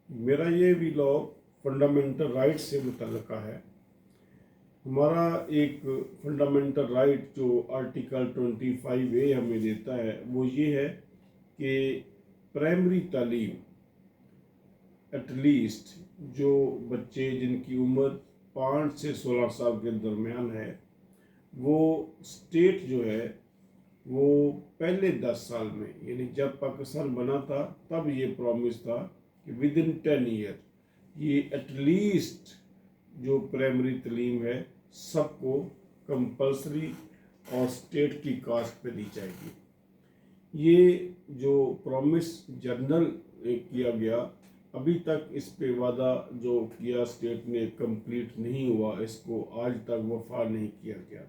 میرا یہ vlog fundamental right سے متعلقہ ہے۔ ہمارا ایک فنڈامنٹل رائٹ جو آرٹیکل 25A ہمیں دیتا ہے وہ یہ ہے کہ پرائمری تعلیم ایٹ لیسٹ جو بچے جن کی عمر 5 سے 16 سال کے درمیان ہے وہ اسٹیٹ جو ہے وہ پہلے 10 سال میں، یعنی جب پاکستان بنا تھا تب یہ پرومس تھا کہ ود ان 10 ایئر یہ ایٹ لیسٹ جو پرائمری تعلیم ہے سب کو کمپلسری اور اسٹیٹ کی کاسٹ پہ دی جائے گی۔ یہ جو پرومس جنرل کیا گیا ابھی تک اس پہ وعدہ جو کیا اسٹیٹ نے کمپلیٹ نہیں ہوا، اس کو آج تک وفا نہیں کیا گیا۔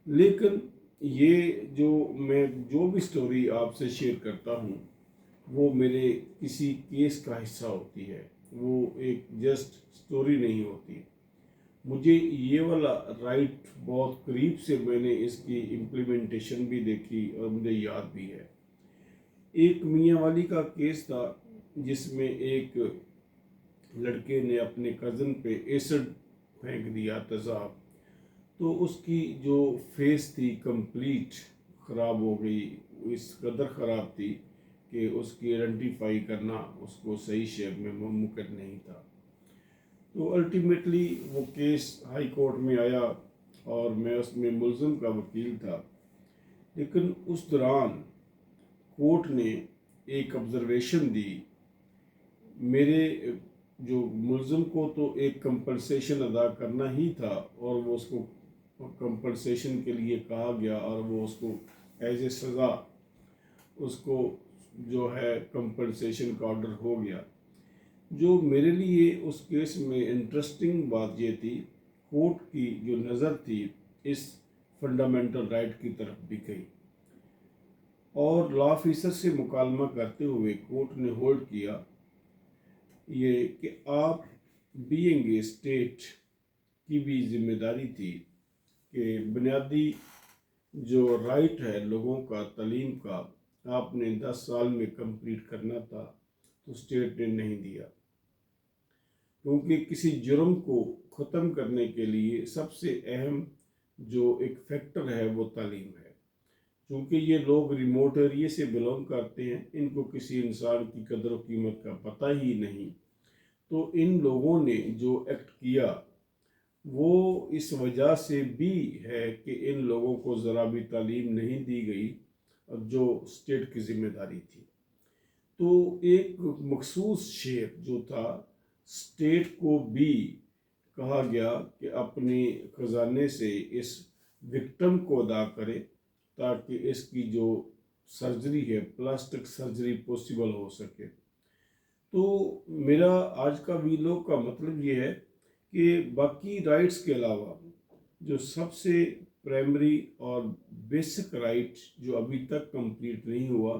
لیکن یہ میں جو بھی سٹوری آپ سے شیئر کرتا ہوں وہ میرے کسی کیس کا حصہ ہوتی ہے، وہ ایک جسٹ سٹوری نہیں ہوتی۔ مجھے یہ والا رائٹ بہت قریب سے میں نے اس کی امپلیمنٹیشن بھی دیکھی اور مجھے یاد بھی ہے۔ ایک میاں والی کا کیس تھا جس میں ایک لڑکے نے اپنے کزن پہ ایسڈ پھینک دیا، تیزاب، تو اس کی جو فیس تھی کمپلیٹ خراب ہو گئی، اس قدر خراب تھی کہ اس کی آئیڈینٹیفائی کرنا اس کو صحیح شیپ میں ممکن نہیں تھا۔ تو الٹیمیٹلی وہ کیس ہائی کورٹ میں آیا اور میں اس میں ملزم کا وکیل تھا، لیکن اس دوران کورٹ نے ایک آبزرویشن دی۔ میرے جو ملزم کو تو ایک کمپنسیشن ادا کرنا ہی تھا اور وہ اس کو کمپنسیشن کے لیے کہا گیا اور وہ اس کو ایز اے سزا اس کو جو ہے کمپنسیشن کا آرڈر ہو گیا۔ جو میرے لیے اس کیس میں انٹرسٹنگ بات یہ تھی، کورٹ کی جو نظر تھی اس فنڈامنٹل رائٹ کی طرف بھی گئی، اور لا آفیسر سے مکالمہ کرتے ہوئے کورٹ نے ہولڈ کیا یہ کہ آپ بینگ اے اسٹیٹ کی بھی ذمہ داری تھی کہ بنیادی جو رائٹ ہے لوگوں کا تعلیم کا آپ نے 10 سال میں کمپلیٹ کرنا تھا، تو اسٹیٹ نے نہیں دیا، کیونکہ کسی جرم کو ختم کرنے کے لیے سب سے اہم جو ایک فیکٹر ہے وہ تعلیم ہے۔ چونکہ یہ لوگ ریموٹ ایریے سے بلونگ کرتے ہیں، ان کو کسی انسان کی قدر و قیمت کا پتہ ہی نہیں، تو ان لوگوں نے جو ایکٹ کیا وہ اس وجہ سے بھی ہے کہ ان لوگوں کو ذرا بھی تعلیم نہیں دی گئی جو اسٹیٹ کی ذمہ داری تھی۔ تو ایک مخصوص شیئر جو تھا اسٹیٹ کو بھی کہا گیا کہ اپنے خزانے سے اس وکٹم کو ادا کرے تاکہ اس کی جو سرجری ہے پلاسٹک سرجری پوسیبل ہو سکے۔ تو میرا آج کا ویڈیو کا مطلب یہ ہے کہ باقی رائٹس کے علاوہ جو سب سے پرائمری اور بیسک رائٹ جو ابھی تک کمپلیٹ نہیں ہوا،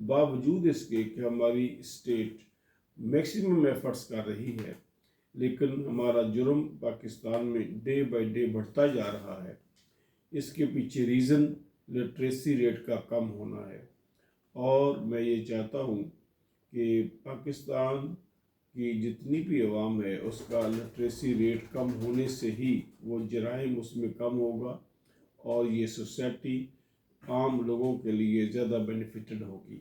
باوجود اس کے کہ ہماری اسٹیٹ میکسیمم ایفرٹس کر رہی ہے، لیکن ہمارا جرم پاکستان میں ڈے بائی ڈے بڑھتا جا رہا ہے۔ اس کے پیچھے ریزن لٹریسی ریٹ کا کم ہونا ہے، اور میں یہ چاہتا ہوں کہ پاکستان کی جتنی بھی عوام ہے اس کا لٹریسی ریٹ کم ہونے سے ہی وہ جرائم اس میں کم ہوگا اور یہ سوسائٹی عام لوگوں کے لیے زیادہ بینیفٹڈ ہوگی۔